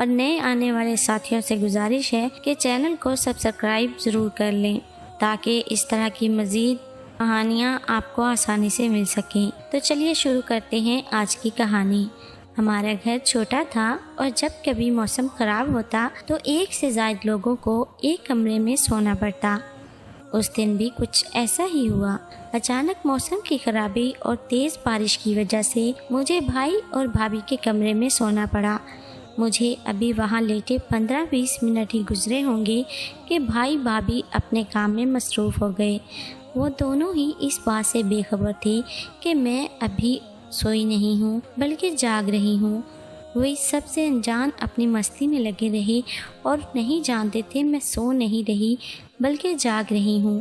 اور نئے آنے والے ساتھیوں سے گزارش ہے کہ چینل کو سبسکرائب ضرور کر لیں تاکہ اس طرح کی مزید کہانیاں آپ کو آسانی سے مل سکیں۔ تو چلیے شروع کرتے ہیں آج کی کہانی۔ ہمارا گھر چھوٹا تھا اور جب کبھی موسم خراب ہوتا تو ایک سے زائد لوگوں کو ایک کمرے میں سونا پڑتا۔ اس دن بھی کچھ ایسا ہی ہوا۔ اچانک موسم کی خرابی اور تیز بارش کی وجہ سے مجھے بھائی اور بھابھی کے کمرے میں سونا پڑا۔ مجھے ابھی وہاں لیٹے 15-20 منٹ ہی گزرے ہوں گے کہ بھائی بھابھی اپنے کام میں مصروف ہو گئے۔ وہ دونوں ہی اس بات سے بے خبر تھے کہ میں ابھی سوئی نہیں ہوں بلکہ جاگ رہی ہوں۔ وہ اس سب سے انجان اپنی مستی میں لگے رہے اور نہیں جانتے تھے میں سو نہیں رہی بلکہ جاگ رہی ہوں۔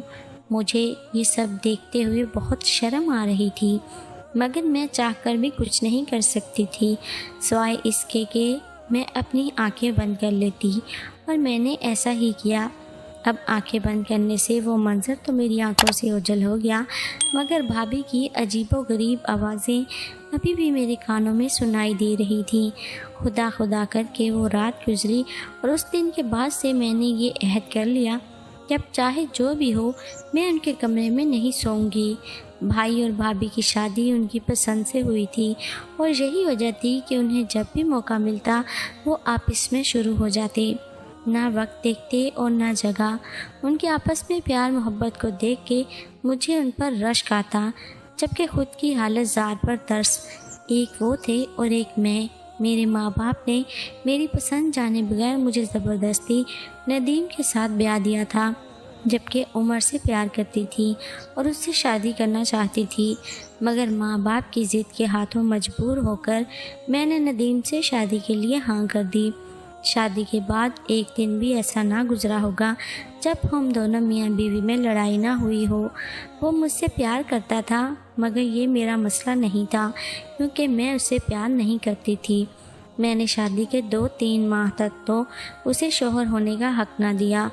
مجھے یہ سب دیکھتے ہوئے بہت شرم آ رہی تھی، مگر میں چاہ کر بھی کچھ نہیں کر سکتی تھی سوائے اس کے کہ میں اپنی آنکھیں بند کر لیتی، اور میں نے ایسا ہی کیا۔ اب آنکھیں بند کرنے سے وہ منظر تو میری آنکھوں سے اوجھل ہو گیا، مگر بھابھی کی عجیب و غریب آوازیں ابھی بھی میرے کانوں میں سنائی دے رہی تھیں۔ خدا خدا کر کے وہ رات گزری اور اس دن کے بعد سے میں نے یہ عہد کر لیا کہ اب چاہے جو بھی ہو میں ان کے کمرے میں نہیں سوؤں گی۔ بھائی اور بھابھی کی شادی ان کی پسند سے ہوئی تھی اور یہی وجہ تھی کہ انہیں جب بھی موقع ملتا وہ آپس میں شروع ہو جاتے، نہ وقت دیکھتے اور نہ جگہ۔ ان کے آپس میں پیار محبت کو دیکھ کے مجھے ان پر رشک آتا، جبکہ خود کی حالت زار پر ترس۔ ایک وہ تھے اور ایک میں۔ میرے ماں باپ نے میری پسند جانے بغیر مجھے زبردستی ندیم کے ساتھ بیاہ دیا تھا، جبکہ عمر سے پیار کرتی تھی اور اس سے شادی کرنا چاہتی تھی، مگر ماں باپ کی ضد کے ہاتھوں مجبور ہو کر میں نے ندیم سے شادی کے لیے ہاں کر دی۔ شادی کے بعد ایک دن بھی ایسا نہ گزرا ہوگا جب ہم دونوں میاں بیوی میں لڑائی نہ ہوئی ہو۔ وہ مجھ سے پیار کرتا تھا مگر یہ میرا مسئلہ نہیں تھا، کیونکہ میں اسے پیار نہیں کرتی تھی۔ میں نے شادی کے 2-3 ماہ تک تو اسے شوہر ہونے کا حق نہ دیا۔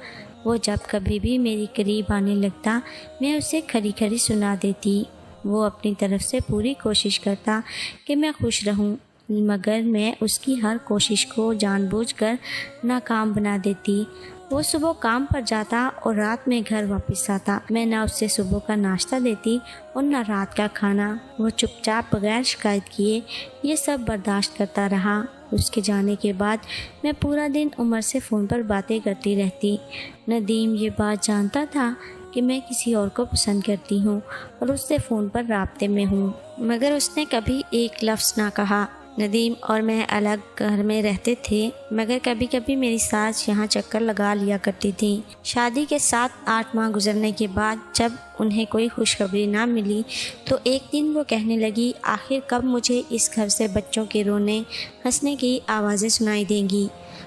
وہ جب کبھی بھی میری قریب آنے لگتا میں اسے کھری کھری سنا دیتی۔ وہ اپنی طرف سے پوری کوشش کرتا کہ میں خوش رہوں، مگر میں اس کی ہر کوشش کو جان بوجھ کر ناکام بنا دیتی۔ وہ صبح کام پر جاتا اور رات میں گھر واپس آتا۔ میں نہ اسے صبح کا ناشتہ دیتی اور نہ رات کا کھانا۔ وہ چپ چاپ بغیر شکایت کیے یہ سب برداشت کرتا رہا۔ اس کے جانے کے بعد میں پورا دن عمر سے فون پر باتیں کرتی رہتی۔ ندیم یہ بات جانتا تھا کہ میں کسی اور کو پسند کرتی ہوں اور اس سے فون پر رابطے میں ہوں، مگر اس نے کبھی ایک لفظ نہ کہا۔ ندیم اور میں الگ گھر میں رہتے تھے، مگر کبھی کبھی میری ساس یہاں چکر لگا لیا کرتی تھی۔ شادی کے 7-8 ماہ گزرنے کے بعد جب انہیں کوئی خوشخبری نہ ملی تو ایک دن وہ کہنے لگی، آخر کب مجھے اس گھر سے بچوں کے رونے ہنسنے کی آوازیں سنائی دیں گی؟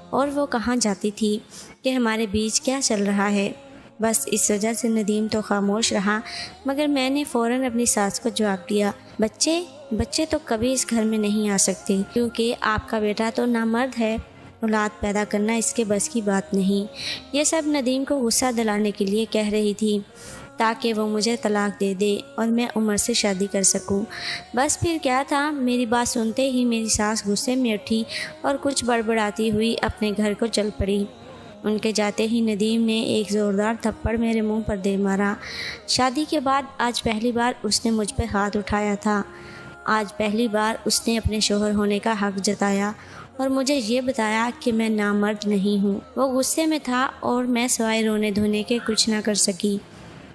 اور وہ کہاں جاتی تھی کہ ہمارے بیچ کیا چل رہا ہے؟ بس اس وجہ سے ندیم تو خاموش رہا، مگر میں نے فوراً اپنی ساس کو جواب دیا، بچے تو کبھی اس گھر میں نہیں آ سکتے، کیونکہ آپ کا بیٹا تو نامرد ہے، اولاد پیدا کرنا اس کے بس کی بات نہیں۔ یہ سب ندیم کو غصہ دلانے کے لیے کہہ رہی تھی تاکہ وہ مجھے طلاق دے دے اور میں عمر سے شادی کر سکوں۔ بس پھر کیا تھا، میری بات سنتے ہی میری ساس غصے میں اٹھی اور کچھ بڑبڑاتی ہوئی اپنے گھر کو چل پڑی۔ ان کے جاتے ہی ندیم نے ایک زوردار تھپڑ میرے منہ پر دے مارا۔ شادی کے بعد آج پہلی بار اس نے مجھ پہ ہاتھ اٹھایا تھا۔ آج پہلی بار اس نے اپنے شوہر ہونے کا حق جتایا اور مجھے یہ بتایا کہ میں نامرد نہیں ہوں۔ وہ غصے میں تھا اور میں سوائے رونے دھونے کے کچھ نہ کر سکی۔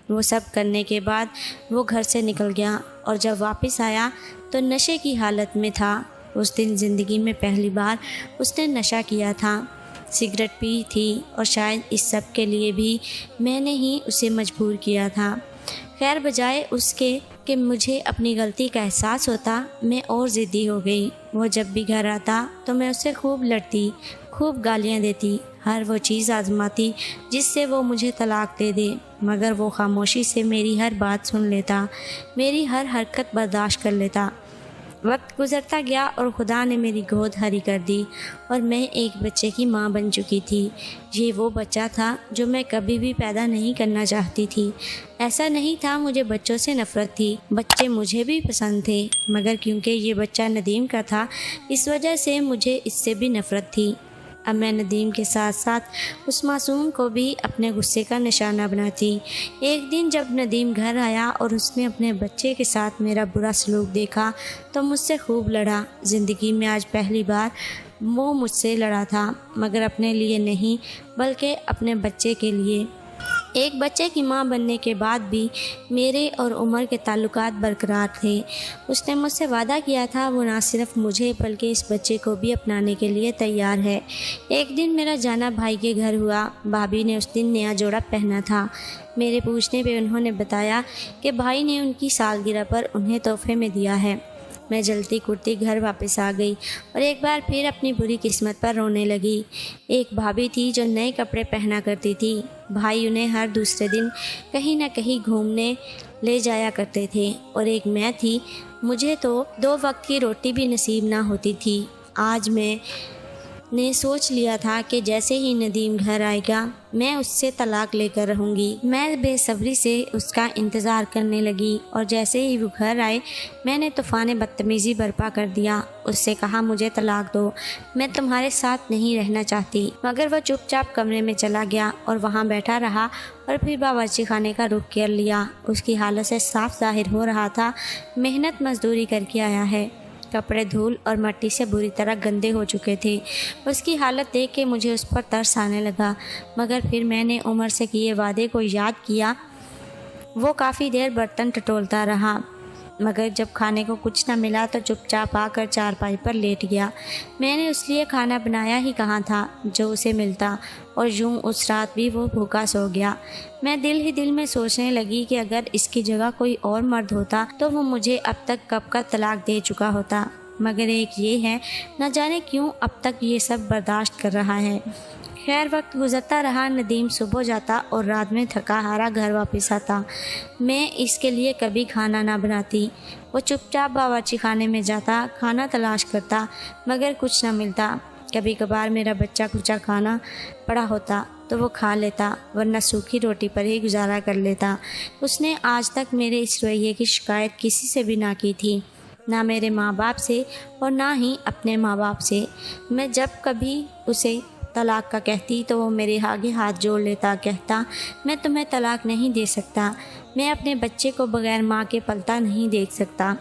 وہ سب کرنے کے بعد وہ گھر سے نکل گیا اور جب واپس آیا تو نشے کی حالت میں تھا۔ اس دن زندگی میں پہلی بار اس نے نشہ کیا تھا، سگریٹ پی تھی، اور شاید اس سب کے لیے بھی میں نے ہی اسے مجبور کیا تھا۔ خیر، بجائے اس کے کہ مجھے اپنی غلطی کا احساس ہوتا، میں اور ضدی ہو گئی۔ وہ جب بھی گھر آتا تو میں اسے خوب لڑتی، خوب گالیاں دیتی، ہر وہ چیز آزماتی جس سے وہ مجھے طلاق دے دے، مگر وہ خاموشی سے میری ہر بات سن لیتا، میری ہر حرکت برداشت کر لیتا۔ وقت گزرتا گیا اور خدا نے میری گود ہری کر دی اور میں ایک بچے کی ماں بن چکی تھی۔ یہ وہ بچہ تھا جو میں کبھی بھی پیدا نہیں کرنا چاہتی تھی۔ ایسا نہیں تھا مجھے بچوں سے نفرت تھی، بچے مجھے بھی پسند تھے، مگر کیونکہ یہ بچہ ندیم کا تھا اس وجہ سے مجھے اس سے بھی نفرت تھی۔ اب میں ندیم کے ساتھ ساتھ اس معصوم کو بھی اپنے غصے کا نشانہ بناتی۔ ایک دن جب ندیم گھر آیا اور اس نے اپنے بچے کے ساتھ میرا برا سلوک دیکھا تو مجھ سے خوب لڑا۔ زندگی میں آج پہلی بار وہ مجھ سے لڑا تھا، مگر اپنے لیے نہیں بلکہ اپنے بچے کے لیے۔ ایک بچے کی ماں بننے کے بعد بھی میرے اور عمر کے تعلقات برقرار تھے۔ اس نے مجھ سے وعدہ کیا تھا وہ نہ صرف مجھے بلکہ اس بچے کو بھی اپنانے کے لیے تیار ہے۔ ایک دن میرا جانا بھائی کے گھر ہوا۔ بھابھی نے اس دن نیا جوڑا پہنا تھا۔ میرے پوچھنے پہ انہوں نے بتایا کہ بھائی نے ان کی سالگرہ پر انہیں تحفے میں دیا ہے۔ میں جلتی کرتی گھر واپس آ گئی اور ایک بار پھر اپنی بری قسمت پر رونے لگی۔ ایک بھابھی تھی جو نئے کپڑے پہنا کرتی تھی۔ بھائی انہیں ہر دوسرے دن کہیں نہ کہیں گھومنے لے جایا کرتے تھے، اور ایک میں تھی، مجھے تو 2 وقت کی روٹی بھی نصیب نہ ہوتی تھی۔ آج میں نے سوچ لیا تھا کہ جیسے ہی ندیم گھر آئے گا میں اس سے طلاق لے کر رہوں گی۔ میں بے صبری سے اس کا انتظار کرنے لگی، اور جیسے ہی وہ گھر آئے میں نے طوفان بدتمیزی برپا کر دیا۔ اس سے کہا مجھے طلاق دو، میں تمہارے ساتھ نہیں رہنا چاہتی۔ مگر وہ چپ چاپ کمرے میں چلا گیا اور وہاں بیٹھا رہا اور پھر باورچی خانے کا رخ کر لیا۔ اس کی حالت سے صاف ظاہر ہو رہا تھا محنت مزدوری کر کے آیا ہے۔ کپڑے دھول اور مٹی سے بری طرح گندے ہو چکے تھے۔ اس کی حالت دیکھ کے مجھے اس پر ترس آنے لگا، مگر پھر میں نے عمر سے کیے وعدے کو یاد کیا۔ وہ کافی دیر برتن ٹٹولتا رہا، مگر جب کھانے کو کچھ نہ ملا تو چپ چاپ آ کر چارپائی پر لیٹ گیا۔ میں نے اس لیے کھانا بنایا ہی کہاں تھا جو اسے ملتا، اور یوں اس رات بھی وہ بھوکا سو گیا۔ میں دل ہی دل میں سوچنے لگی کہ اگر اس کی جگہ کوئی اور مرد ہوتا تو وہ مجھے اب تک کب کا طلاق دے چکا ہوتا، مگر ایک یہ ہے نہ جانے کیوں اب تک یہ سب برداشت کر رہا ہے۔ خیر وقت گزرتا رہا۔ ندیم صبح جاتا اور رات میں تھکا ہارا گھر واپس آتا۔ میں اس کے لیے کبھی کھانا نہ بناتی۔ وہ چپ چاپ باورچی خانے میں جاتا، کھانا تلاش کرتا، مگر کچھ نہ ملتا۔ کبھی کبھار میرا بچہ کچا کھانا پڑا ہوتا تو وہ کھا لیتا، ورنہ سوکھی روٹی پر ہی گزارا کر لیتا۔ اس نے آج تک میرے اس رویے کی شکایت کسی سے بھی نہ کی تھی، نہ میرے ماں باپ سے اور نہ ہی اپنے ماں باپ سے۔ میں جب کبھی اسے طلاق کا کہتی تو وہ میرے آگے ہاتھ جوڑ لیتا، کہتا میں تمہیں طلاق نہیں دے سکتا، میں اپنے بچے کو بغیر ماں کے پلتا نہیں دیکھ سکتا۔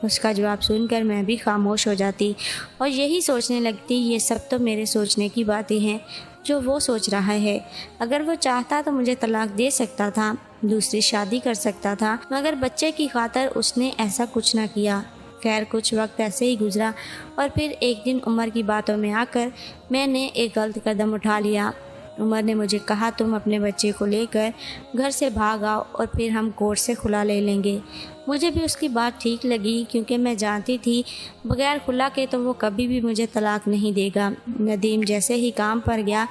اس کا جواب سن کر میں بھی خاموش ہو جاتی اور یہی سوچنے لگتی یہ سب تو میرے سوچنے کی باتیں ہیں جو وہ سوچ رہا ہے۔ اگر وہ چاہتا تو مجھے طلاق دے سکتا تھا، دوسری شادی کر سکتا تھا، مگر بچے کی خاطر اس نے ایسا کچھ نہ کیا۔ خیر کچھ وقت ایسے ہی گزرا اور پھر ایک دن عمر کی باتوں میں آ کر میں نے ایک غلط قدم اٹھا لیا۔ عمر نے مجھے کہا تم اپنے بچے کو لے کر گھر سے بھاگ آؤ اور پھر ہم کورٹ سے خلا لے لیں گے۔ مجھے بھی اس کی بات ٹھیک لگی، کیونکہ میں جانتی تھی بغیر خلا کے تو وہ کبھی بھی مجھے طلاق نہیں دے گا۔ ندیم جیسے ہی کام پر گیا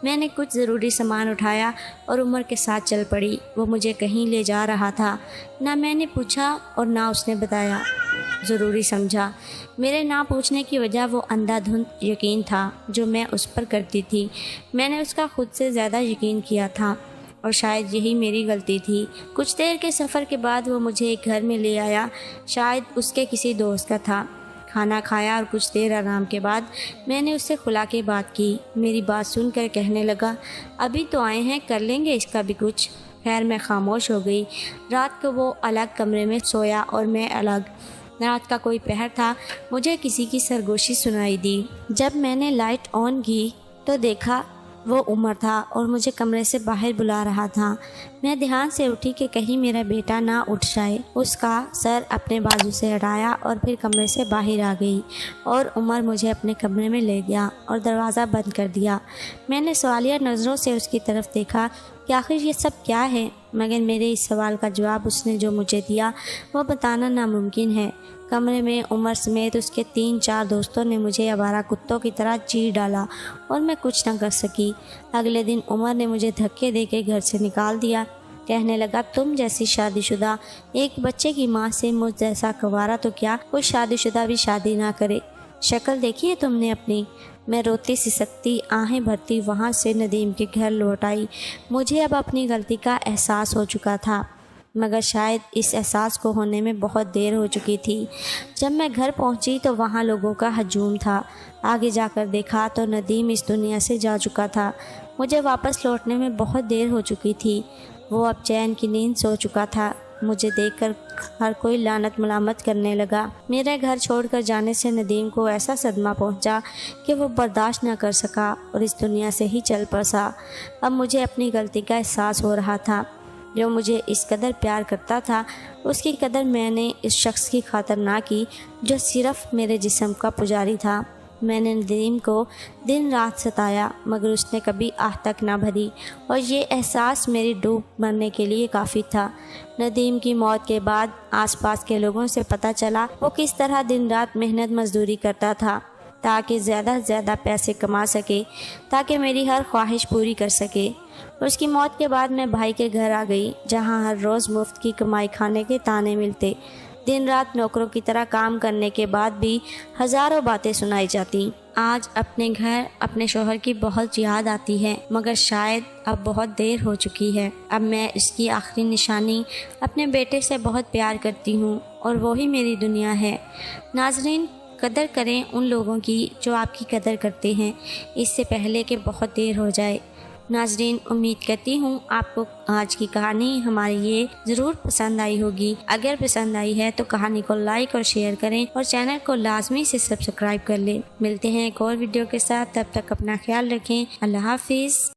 میں نے کچھ ضروری سامان اٹھایا اور عمر کے ساتھ چل پڑی۔ وہ مجھے کہیں لے جا رہا تھا، نہ میں نے پوچھا اور نہ اس نے بتایا، ضروری سمجھا۔ میرے نہ پوچھنے کی وجہ وہ اندھا دھند یقین تھا جو میں اس پر کرتی تھی۔ میں نے اس کا خود سے زیادہ یقین کیا تھا اور شاید یہی میری غلطی تھی۔ کچھ دیر کے سفر کے بعد وہ مجھے ایک گھر میں لے آیا، شاید اس کے کسی دوست کا تھا۔ کھانا کھایا اور کچھ دیر آرام کے بعد میں نے اس سے خلا کے بات کی۔ میری بات سن کر کہنے لگا ابھی تو آئے ہیں، کر لیں گے اس کا بھی کچھ۔ خیر میں خاموش ہو گئی۔ رات کو وہ الگ کمرے میں سویا اور میں الگ۔ رات کا کوئی پہر تھا، مجھے کسی کی سرگوشی سنائی دی۔ جب میں نے لائٹ آن کی تو دیکھا وہ عمر تھا اور مجھے کمرے سے باہر بلا رہا تھا۔ میں دھیان سے اٹھی کہ کہیں میرا بیٹا نہ اٹھ جائے۔ اس کا سر اپنے بازو سے ہٹایا اور پھر کمرے سے باہر آ گئی اور عمر مجھے اپنے کمرے میں لے گیا اور دروازہ بند کر دیا۔ میں نے سوالیہ نظروں سے اس کی طرف دیکھا کہ آخر یہ سب کیا ہے، مگر میرے اس سوال کا جواب اس نے جو مجھے دیا وہ بتانا ناممکن ہے۔ کمرے میں عمر سمیت اس کے 3-4 دوستوں نے مجھے آوارہ کتوں کی طرح چیر ڈالا اور میں کچھ نہ کر سکی۔ اگلے دن عمر نے مجھے دھکے دے کے گھر سے نکال دیا۔ کہنے لگا تم جیسی شادی شدہ ایک بچے کی ماں سے مجھ جیسا کنوارا تو کیا کوئی شادی شدہ بھی شادی نہ کرے، شکل دیکھی ہے تم نے اپنی۔ میں روتی سسکتی آہیں بھرتی وہاں سے ندیم کے گھر لوٹ آئی۔ مجھے اب اپنی غلطی کا احساس ہو چکا تھا۔ مگر شاید اس احساس کو ہونے میں بہت دیر ہو چکی تھی۔ جب میں گھر پہنچی تو وہاں لوگوں کا ہجوم تھا۔ آگے جا کر دیکھا تو ندیم اس دنیا سے جا چکا تھا۔ مجھے واپس لوٹنے میں بہت دیر ہو چکی تھی۔ وہ اب چین کی نیند سو چکا تھا۔ مجھے دیکھ کر ہر کوئی لعنت ملامت کرنے لگا۔ میرے گھر چھوڑ کر جانے سے ندیم کو ایسا صدمہ پہنچا کہ وہ برداشت نہ کر سکا اور اس دنیا سے ہی چل بسا۔ اب مجھے اپنی غلطی کا احساس ہو رہا تھا۔ جو مجھے اس قدر پیار کرتا تھا اس کی قدر میں نے اس شخص کی خاطر نہ کی جو صرف میرے جسم کا پجاری تھا۔ میں نے ندیم کو دن رات ستایا مگر اس نے کبھی آہ تک نہ بھری اور یہ احساس میری ڈوب مرنے کے لیے کافی تھا۔ ندیم کی موت کے بعد آس پاس کے لوگوں سے پتہ چلا وہ کس طرح دن رات محنت مزدوری کرتا تھا تاکہ زیادہ سے زیادہ پیسے کما سکے، تاکہ میری ہر خواہش پوری کر سکے۔ اس کی موت کے بعد میں بھائی کے گھر آ گئی جہاں ہر روز مفت کی کمائی کھانے کے طعنے ملتے۔ دن رات نوکروں کی طرح کام کرنے کے بعد بھی ہزاروں باتیں سنائی جاتی۔ آج اپنے گھر اپنے شوہر کی بہت یاد آتی ہے مگر شاید اب بہت دیر ہو چکی ہے۔ اب میں اس کی آخری نشانی اپنے بیٹے سے بہت پیار کرتی ہوں اور وہی میری دنیا ہے۔ ناظرین، قدر کریں ان لوگوں کی جو آپ کی قدر کرتے ہیں اس سے پہلے کہ بہت دیر ہو جائے۔ ناظرین، امید کرتی ہوں آپ کو آج کی کہانی ہماری یہ ضرور پسند آئی ہوگی۔ اگر پسند آئی ہے تو کہانی کو لائک اور شیئر کریں اور چینل کو لازمی سے سبسکرائب کر لیں۔ ملتے ہیں ایک اور ویڈیو کے ساتھ، تب تک اپنا خیال رکھیں۔ اللہ حافظ۔